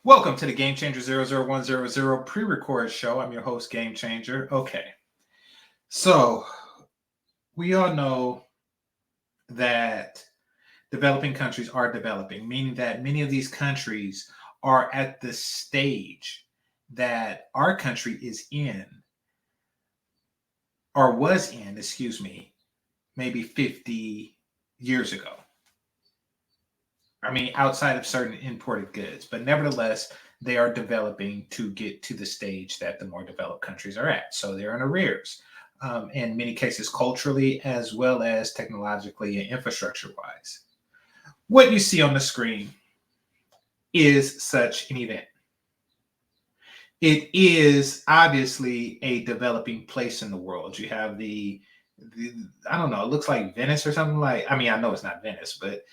Welcome to the GameChanger 00100 pre-record show. I'm your host, GameChanger. Okay, so we all know that developing countries are developing, meaning that many of these countries are at the stage that our country is in, or was in, excuse me, maybe 50 years ago. I mean, outside of certain imported goods, but nevertheless, they are developing to get to the stage that the more developed countries are at. So they're in arrears, in many cases, culturally as well as technologically and infrastructure wise. What you see on the screen is such an event. It is obviously a developing place in the world. You have the I don't know, it looks like Venice or something like, I mean, I know it's not Venice, but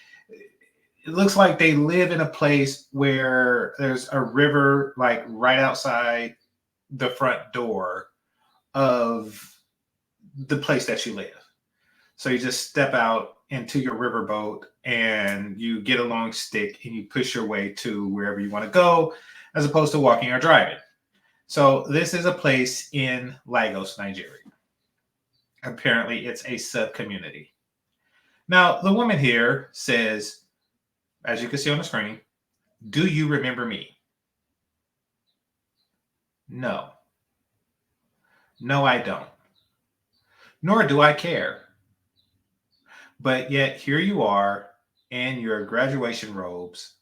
it looks like they live in a place where there's a river like right outside the front door of the place that you live. So you just step out into your riverboat and you get a long stick and you push your way to wherever you want to go, as opposed to walking or driving. So this is a place in Lagos, Nigeria. Apparently it's a sub-community. Now, the woman here says, as you can see on the screen, do you remember me? No. No, I don't. Nor do I care. But yet here you are in your graduation robes,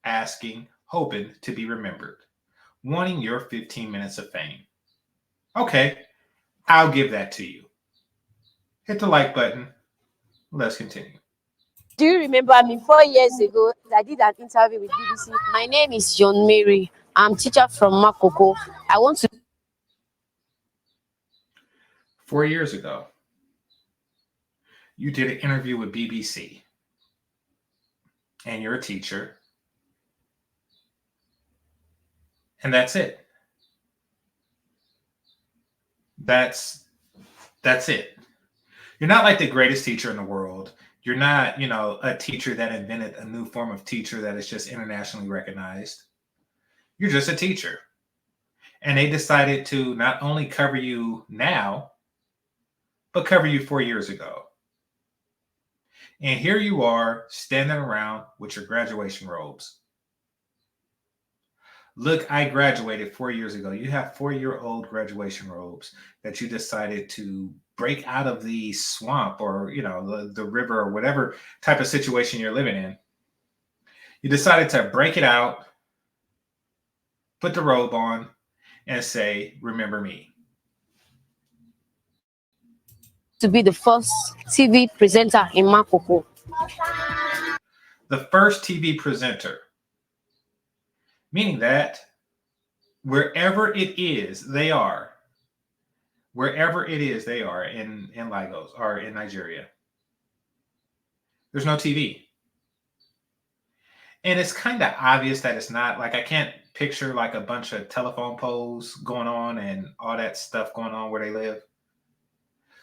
asking, hoping to be remembered, wanting your 15 minutes of fame. Okay, I'll give that to you. Hit the like button. Let's continue. Do you remember me 4 years ago? I did an interview with BBC. My name is John Mary. I'm teacher from Makoko. I want to 4 years ago, you did an interview with BBC, and you're a teacher, and that's it. That's it. You're not like the greatest teacher in the world. You're not, a teacher that invented a new form of teacher that is just internationally recognized. You're just a teacher. And they decided to not only cover you now, but cover you 4 years ago. And here you are standing around with your graduation robes. Look, I graduated 4 years ago. You have 4-year-old graduation robes that you decided to break out of the swamp or, the river or whatever type of situation you're living in. You decided to break it out, put the robe on, and say, remember me. be the first TV presenter in Makoko. The first TV presenter, meaning that wherever it is, they are in Lagos or in Nigeria. There's no TV. And it's kind of obvious that it's not, like, I can't picture like a bunch of telephone poles going on and all that stuff going on where they live.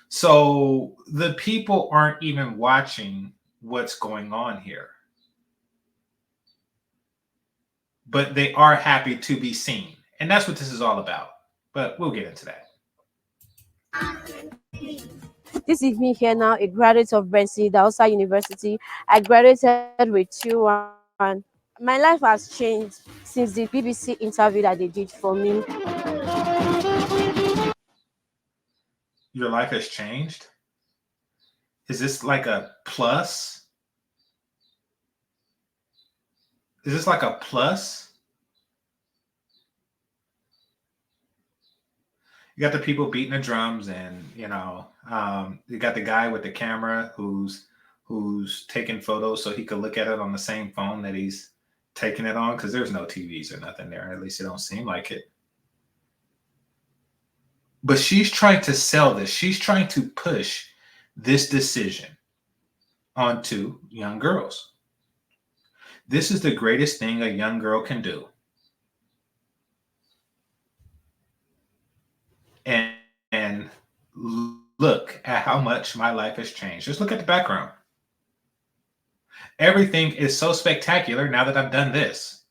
So the people aren't even watching what's going on here. But they are happy to be seen. And that's what this is all about. But we'll get into that. This is me here now, a graduate of Bensi Dausa University. I graduated with 2-1. My life has changed since the BBC interview that they did for me. Your life has changed? Is this like a plus? Is this like a plus? You got the people beating the drums, and you got the guy with the camera who's taking photos so he could look at it on the same phone that he's taking it on, because there's no TVs or nothing there. At least it don't seem like it. But she's trying to sell this. She's trying to push this decision onto young girls. This is the greatest thing a young girl can do. And look at how much my life has changed. Just look at the background. Everything is so spectacular now that I've done this.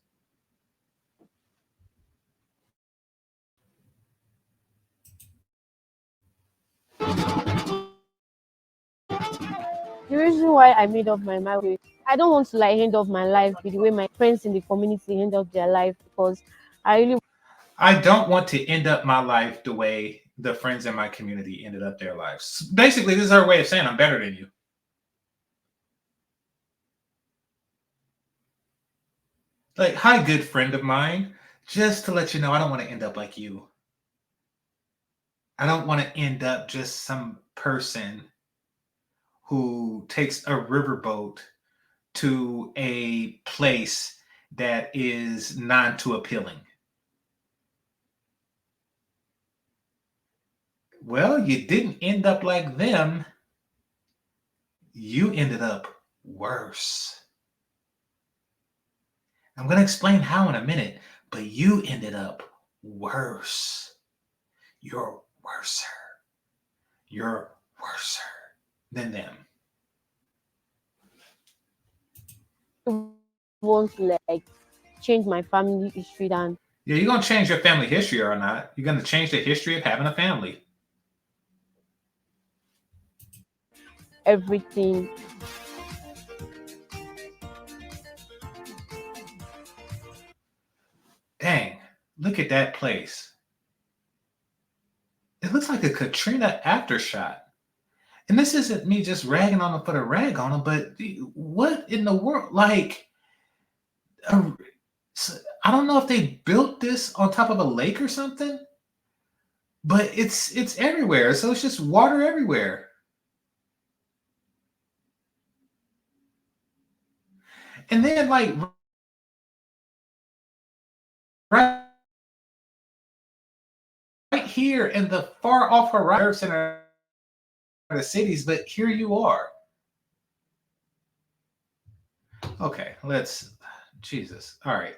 The reason why I made up my mind, I don't want to like end up my life with the way my friends in the community end up their life, because I really I don't want to end up my life the way the friends in my community ended up their lives. Basically, this is her way of saying I'm better than you. Like, hi, good friend of mine. Just to let you know, I don't want to end up like you. I don't want to end up just some person who takes a riverboat to a place that is non too appealing. Well, you didn't end up like them. You ended up worse. I'm going to explain how in a minute, but you ended up worse. You're worser. You're worser than them. want to like change my family history than Yeah, you're going to change your family history or not. You're going to change the history of having a family. everything. Dang, look at that place. It looks like a Katrina aftershock. And this isn't me just ragging on them for the rag on them, but what in the world? Like, uh, I don't know if they built this on top of a lake or something, but it's everywhere. So it's just water everywhere. And then like right, right here in the far off horizon are the cities, but here you are. Okay, let's Jesus. All right.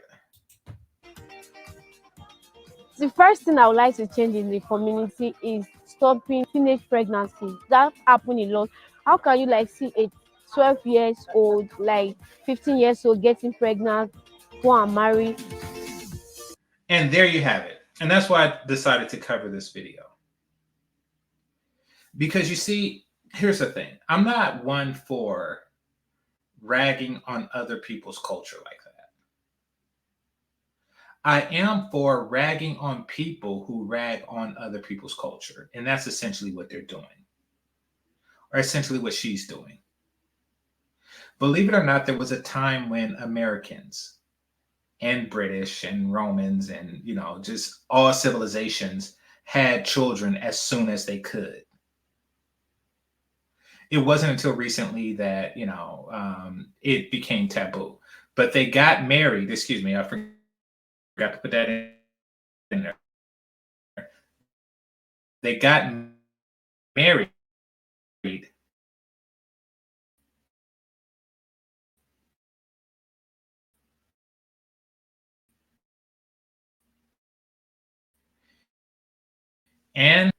The first thing I would like to change in the community is stopping teenage pregnancy. That happen a lot. How can you like see a 12 years old, like 15 years old getting pregnant, go and marry? And there you have it. And that's why I decided to cover this video. Because you see, here's the thing. I'm not one for ragging on other people's culture like that. I am for ragging on people who rag on other people's culture. And that's essentially what they're doing, or essentially what she's doing. Believe it or not, there was a time when Americans and British and Romans and, just all civilizations had children as soon as they could. It wasn't until recently that, it became taboo. But they got married. Excuse me, I forgot to put that in there. They got married and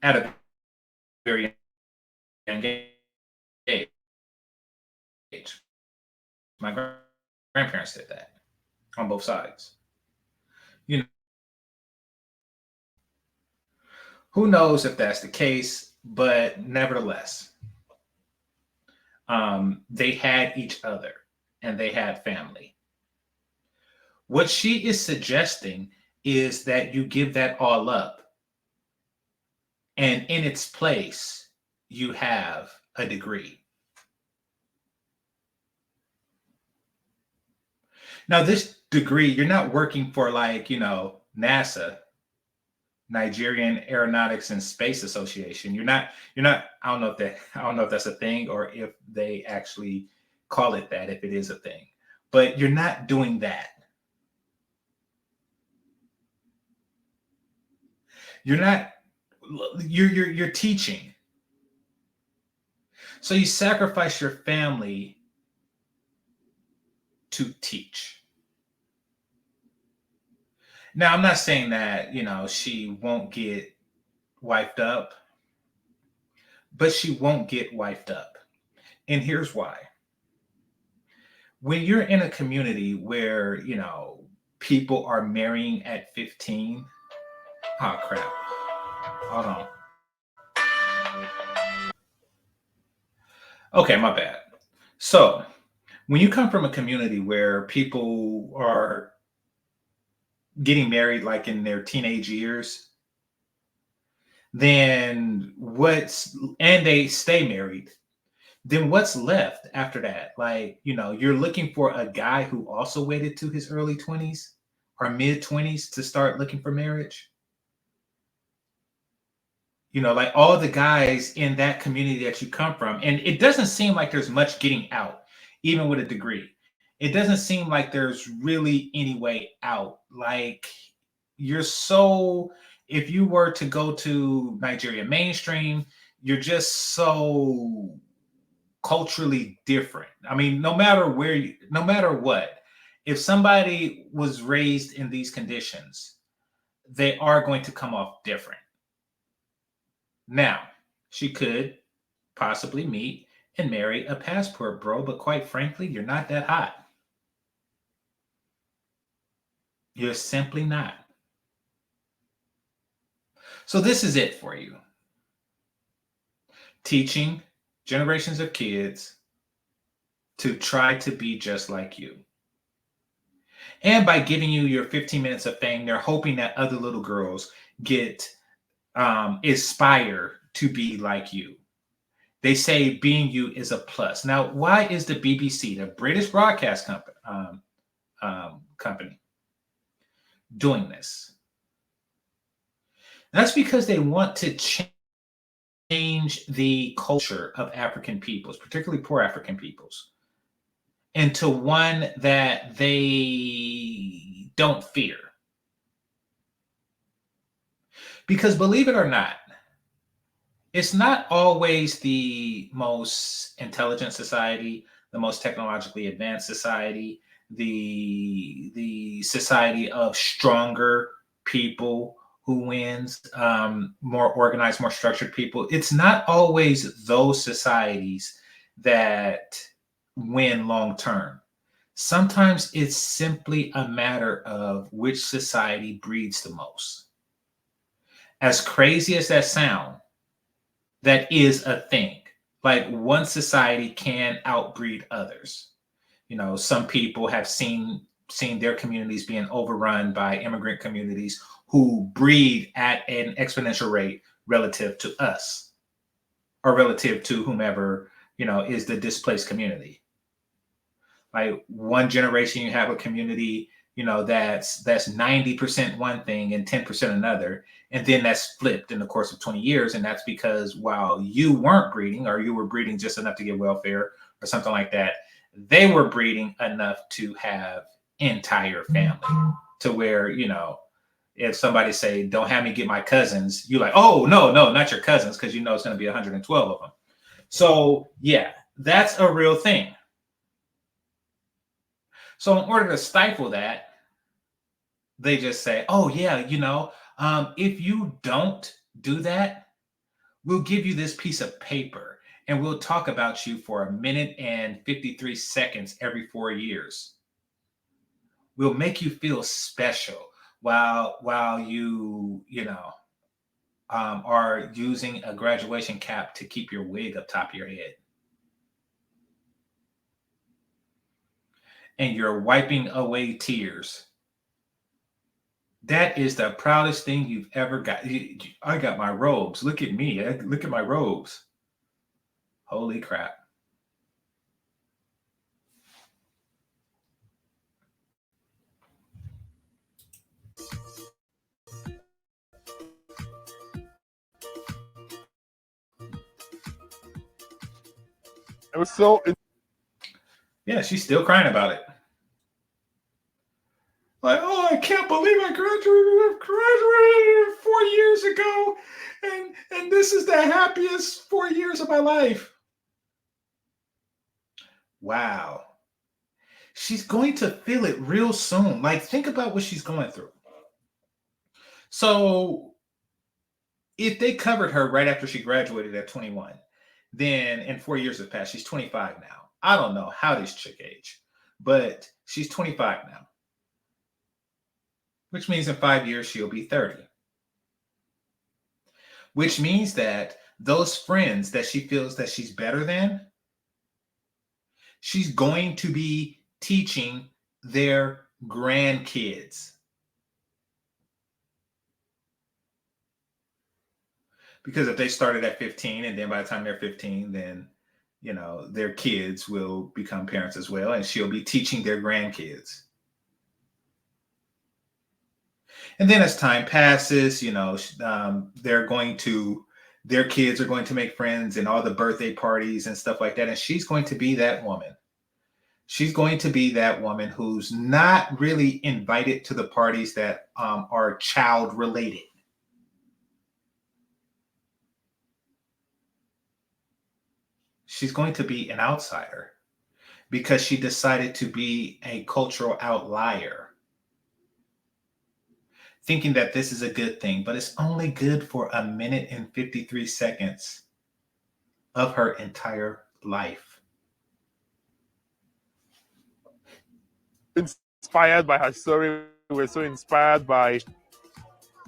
at a very young age. My grandparents did that on both sides. You know, who knows if that's the case, but nevertheless, they had each other and they had family. What she is suggesting is that you give that all up, and in its place, you have a degree. Now, this degree, you're not working for like, NASA, Nigerian Aeronautics and Space Association. You're not, I don't know if that's a thing or if they actually call it that, if it is a thing. But you're not doing that. You're not you're teaching. So you sacrifice your family to teach. Now, I'm not saying that, she won't get wiped up, but she won't get wiped up. And here's why. when you're in a community where, people are marrying at 15. Oh, crap. Hold on. Okay, my bad. So, when you come from a community where people are getting married like in their teenage years, then and they stay married, then what's left after that? Like, you're looking for a guy who also waited to his early 20s or mid 20s to start looking for marriage. Like all the guys in that community that you come from, and it doesn't seem like there's much getting out, even with a degree. It doesn't seem like there's really any way out. Like, you're so, if you were to go to Nigeria mainstream, you're just so culturally different. I mean, no matter what, if somebody was raised in these conditions, they are going to come off different. Now, she could possibly meet and marry a passport bro, but quite frankly, you're not that hot. You're simply not. So this is it for you. Teaching generations of kids to try to be just like you. And by giving you your 15 minutes of fame, they're hoping that other little girls get aspire to be like you. They say being you is a plus. Now, why is the BBC, the British Broadcast Company, doing this? That's because they want to change the culture of African peoples, particularly poor African peoples, into one that they don't fear. Because believe it or not, it's not always the most intelligent society, the most technologically advanced society, the society of stronger people who wins, more organized, more structured people. It's not always those societies that win long term. Sometimes it's simply a matter of which society breeds the most. As crazy as that sounds, that is a thing. Like, one society can outbreed others. Some people have seen their communities being overrun by immigrant communities who breed at an exponential rate relative to us, or relative to whomever, is the displaced community. Like, one generation you have a community, that's 90% one thing and 10% another, and then that's flipped in the course of 20 years, and that's because while you weren't breeding, or you were breeding just enough to get welfare or something like that, they were breeding enough to have entire family, to where, if somebody say, don't have me get my cousins, you're like, oh, no, not your cousins, because it's going to be 112 of them. So yeah, that's a real thing. So in order to stifle that, they just say, oh yeah, if you don't do that, we'll give you this piece of paper and we'll talk about you for 1 minute and 53 seconds every 4 years. We'll make you feel special while you are using a graduation cap to keep your wig up top of your head. And you're wiping away tears. That is the proudest thing you've ever got. I got my robes. Look at me. Look at my robes. Holy crap. It was so. Yeah, she's still crying about it. Like, oh, I can't believe I graduated 4 years ago, and this is the happiest 4 years of my life. Wow. She's going to feel it real soon. Like, think about what she's going through. So, if they covered her right after she graduated at 21, then in 4 years have passed, she's 25 now. I don't know how this chick age, but she's 25 now, which means in 5 years she'll be 30. Which means that those friends that she feels that she's better than, she's going to be teaching their grandkids. Because if they started at 15 and then by the time they're 15, then, their kids will become parents as well, and she'll be teaching their grandkids. And then as time passes, their kids are going to make friends and all the birthday parties and stuff like that. And she's going to be that woman. She's going to be that woman who's not really invited to the parties that are child related. She's going to be an outsider because she decided to be a cultural outlier, thinking that this is a good thing, but it's only good for a minute and 53 seconds of her entire life. Inspired by her story, we're so inspired by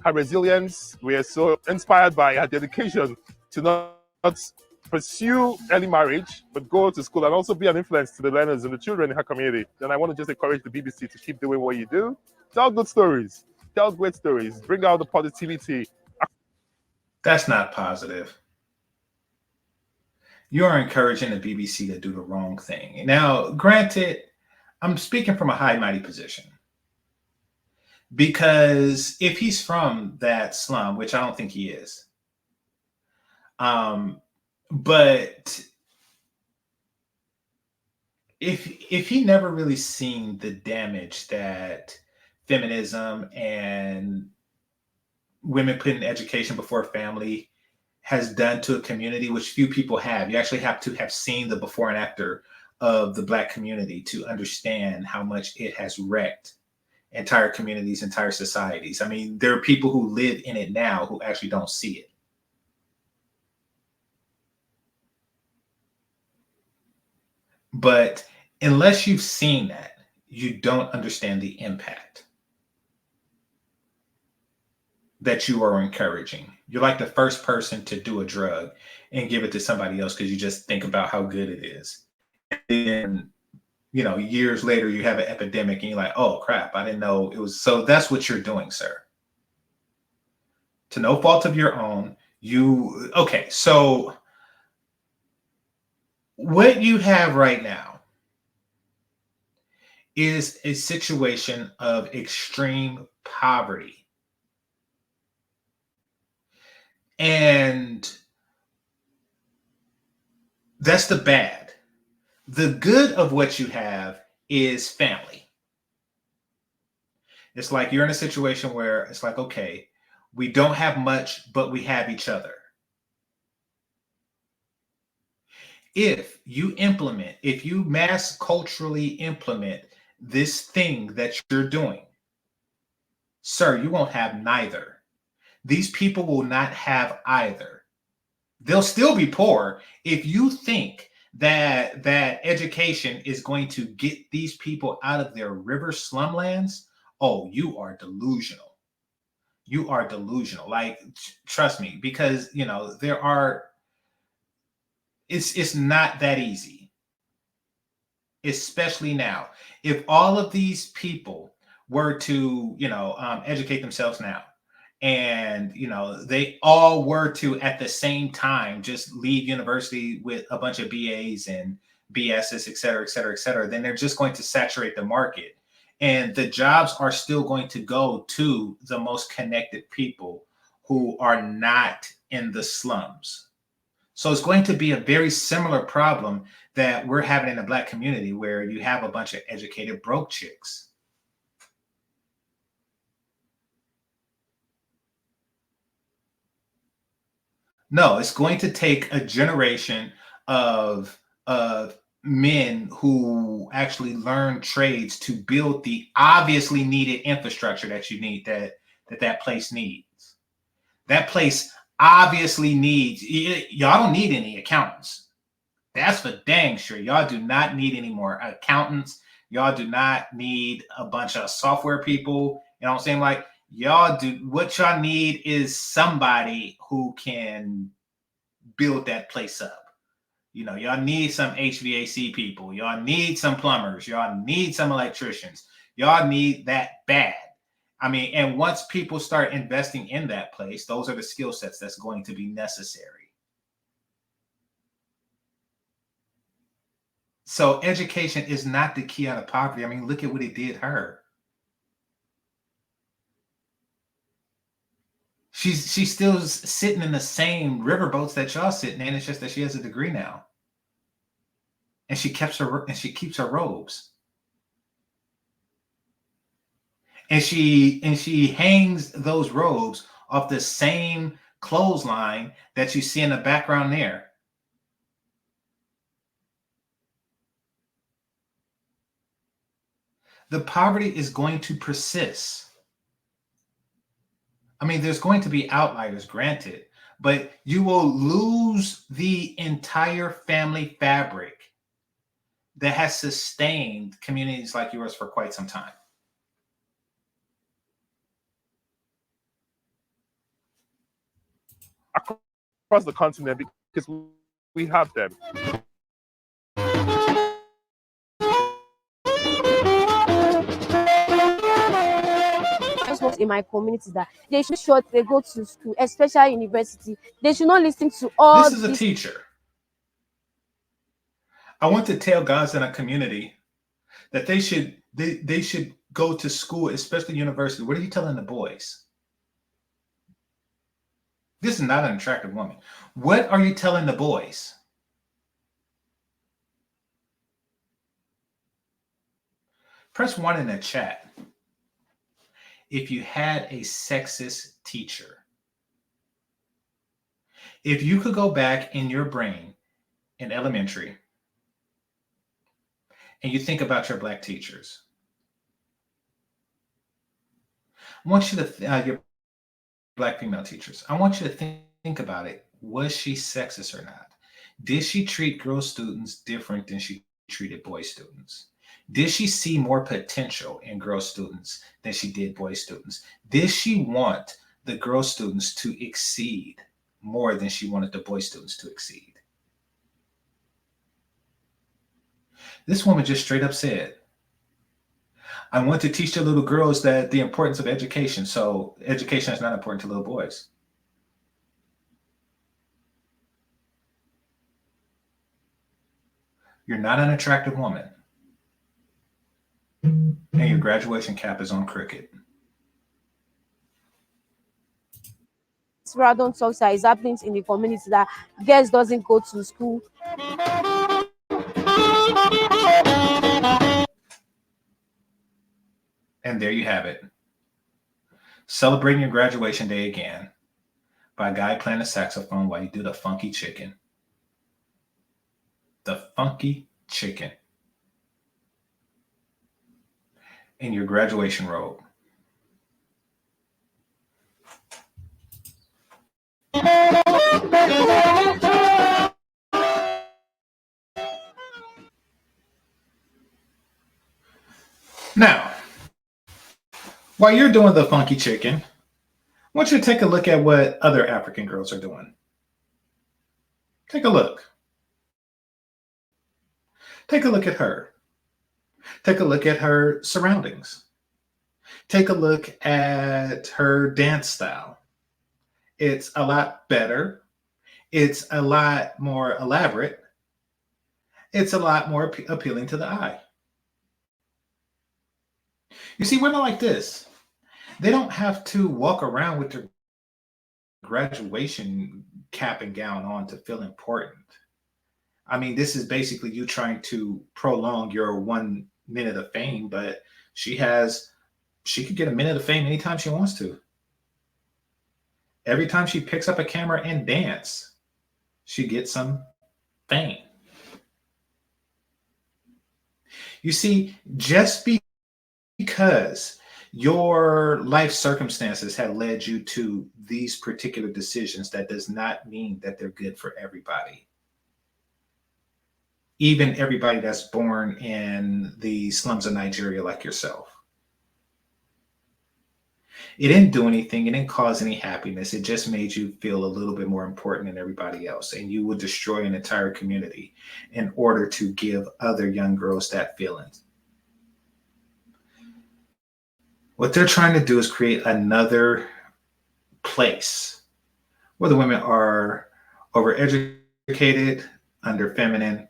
her resilience. We are so inspired by her dedication to not pursue early marriage, but go to school and also be an influence to the learners and the children in her community. And I want to just encourage the BBC to keep doing what you do. Tell good stories. Tell great stories. Bring out the positivity. That's not positive. You're encouraging the BBC to do the wrong thing. Now, granted, I'm speaking from a high mighty position. Because if he's from that slum, which I don't think he is, but if he never really seen the damage that feminism and women putting education before family has done to a community, which few people have. You actually have to have seen the before and after of the Black community to understand how much it has wrecked entire communities, entire societies. I mean, there are people who live in it now who actually don't see it. But unless you've seen that, you don't understand the impact that you are encouraging. You're like the first person to do a drug and give it to somebody else because you just think about how good it is. And years later you have an epidemic and you're like, oh crap, I didn't know it was. So that's what you're doing, sir. To no fault of your own. Okay, so what you have right now is a situation of extreme poverty. And that's the bad. The good of what you have is family. It's like you're in a situation where it's like, okay, we don't have much, but we have each other. If you mass culturally implement this thing that you're doing, sir, you won't have neither. These people will not have either. They'll still be poor. If you think that education is going to get these people out of their river slumlands, oh, you are delusional. You are delusional. Like, trust me, because it's not that easy. Especially now. If all of these people were to, educate themselves now, and they all were to at the same time just leave university with a bunch of BAs and BSs, et cetera, et cetera, et cetera, then they're just going to saturate the market, and the jobs are still going to go to the most connected people who are not in the slums. So it's going to be a very similar problem that we're having in the Black community, where you have a bunch of educated broke chicks. No, it's going to take a generation of men who actually learn trades to build the obviously needed infrastructure that you need, that place needs. That place obviously needs. Y'all don't need any accountants. That's for dang sure. Y'all do not need any more accountants, Y'all do not need a bunch of software people. You know what I'm saying? Like, y'all do, what y'all need is somebody who can build that place up. You know, y'all need some HVAC people. Y'all need some plumbers. Y'all need some electricians. Y'all need that bad. I mean, and once people start investing in that place, those are the skill sets that's going to be necessary. So education is not the key out of poverty. I mean, look at what it did her. She's still sitting in the same riverboats that y'all sitting in. It's just that she has a degree now, and she keeps her robes, and she hangs those robes off the same clothesline that you see in the background there. The poverty is going to persist. I mean, there's going to be outliers, granted, but you will lose the entire family fabric that has sustained communities like yours for quite some time. Across the continent, because we have them. In my community that they should sure they go to school, especially university. They should not listen to all this is a teacher. I want to tell guys in a community that they should go to school, especially university. What are you telling the boys? This is not an attractive woman. What are you telling the boys? Press 1 in the chat if you had a sexist teacher. If you could go back in your brain in elementary and you think about your black teachers, I want you to, your black female teachers, I want you to think about it. Was she sexist or not? Did she treat girl students different than she treated boy students? Did she see more potential in girl students than she did boy students? Did she want the girl students to exceed more than she wanted the boy students to exceed? This woman just straight up said, I want to teach the little girls that the importance of education. So education is not important to little boys. You're not an attractive woman. And your graduation cap is on crooked. random talks that is happening in the community that girls doesn't go to school. And there you have it. Celebrating your graduation day again by a guy playing the saxophone while you do the funky chicken. The funky chicken. In your graduation robe. Now, while you're doing the funky chicken, I want you to take a look at what other African girls are doing. Take a look. Take a look at her. Take a look at her surroundings. Take a look at her dance style. It's a lot better. It's a lot more elaborate. It's a lot more appealing to the eye. You see, women like this, they don't have to walk around with their graduation cap and gown on to feel important. I mean, this is basically you trying to prolong your 1 minute of fame, but she could get a minute of fame anytime she wants to. Every time she picks up a camera and dance, she gets some fame. You see, just because your life circumstances have led you to these particular decisions, that does not mean that they're good for everybody. even everybody that's born in the slums of Nigeria, like yourself. It didn't do anything. It didn't cause any happiness. It just made you feel a little bit more important than everybody else. And you would destroy an entire community in order to give other young girls that feeling. What they're trying to do is create another place where the women are overeducated, under feminine,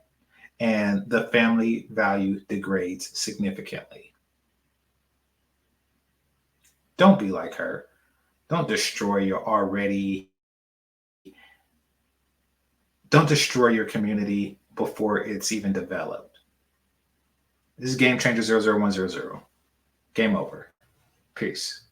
and the family value degrades significantly. Don't be like her. Don't destroy your already, don't destroy your community before it's even developed. This is GameChanger 00100. Game over. Peace.